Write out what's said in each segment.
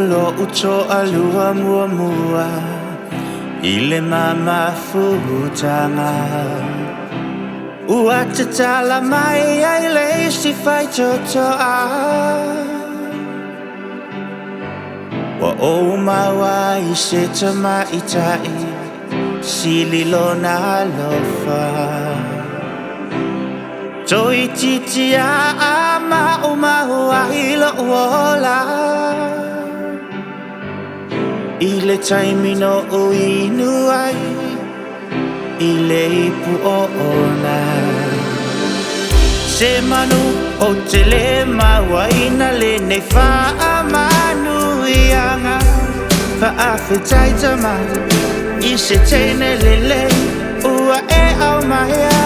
lo ucho alua mua mua ile mama futanga ua tala mai ai le si fai toto a wa o mawa I se tama itai sili lona lofa toi titia ama o mahua ilo ola ile taimino o inu ai ile ipu o ona se manu o te le maua ina le nei wha manu ianga wha awhitai tama I se teine le ua e au maia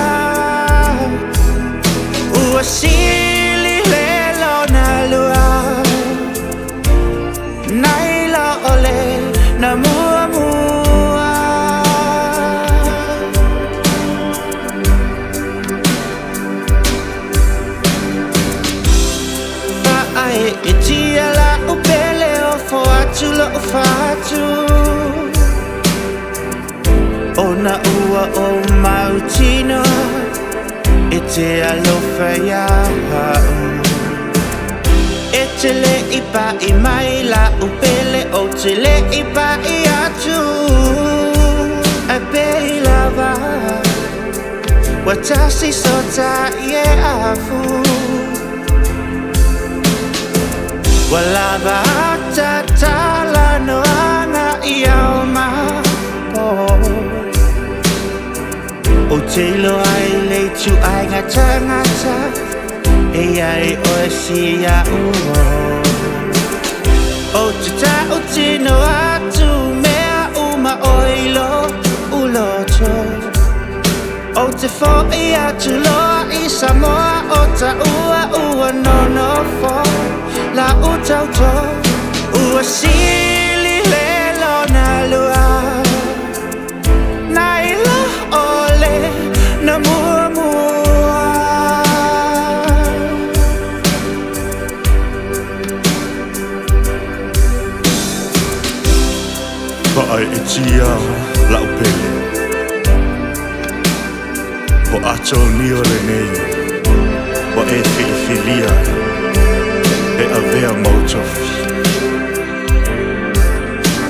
ua sili le lona lua nai la ole na mua mua Whaai e tia la upele o fo atu lo fatu Ona ua o mautino E te alofa ia hau E te le ipa I mai la upele O te le ipa I atu A pei lava Watasi sota ie afu Walava ata tala no ana I au mapo O te ilo ai le tu ai ngata E ai o e si a uo O te ta o tino atu mea uma o ilo uloto O te fo I atu loa I Samoa O ta ua no no fo La utauto Ua sili le lona lua Naila ole na mua mua Whaai e tia la upele Ho ato ni o le nei Wa e whiwhilia E a vea mautofi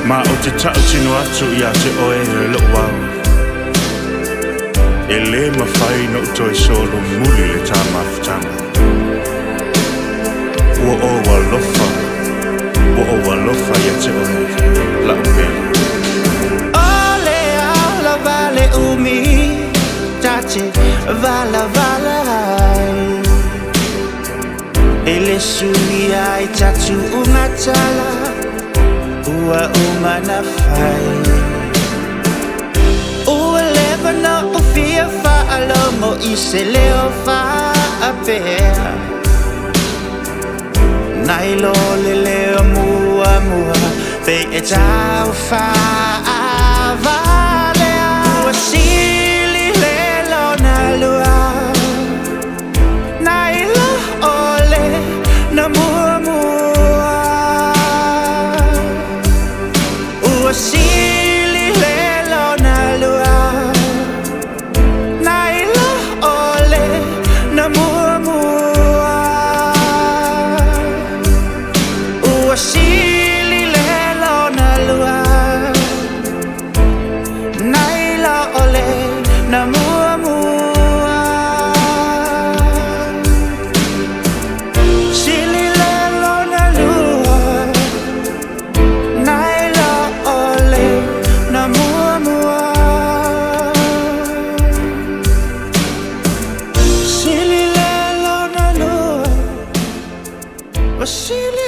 Ma o te tau tino atu I a te oe e lo wau E le mawhai no toi solo muli le tā mawhitanga Ua o walofa Ua o walofa I a te oe la upele Ole ala vale umi Tate vala vala Ele sui ai tatu ungatala Ua umana fai Ua leva no ufia fa alomo I se leo fa apea Nailo le leo mua mua Pe e tau fa avalea Ua sili le lona lua Nailo ole na mua mua Ua sili le lona lua Nailo ole na mua mua Ua sili le lona lua Nailo ole na mua mua Sili le lona lua Nailo ole na mua mua Sili le lona lua Sili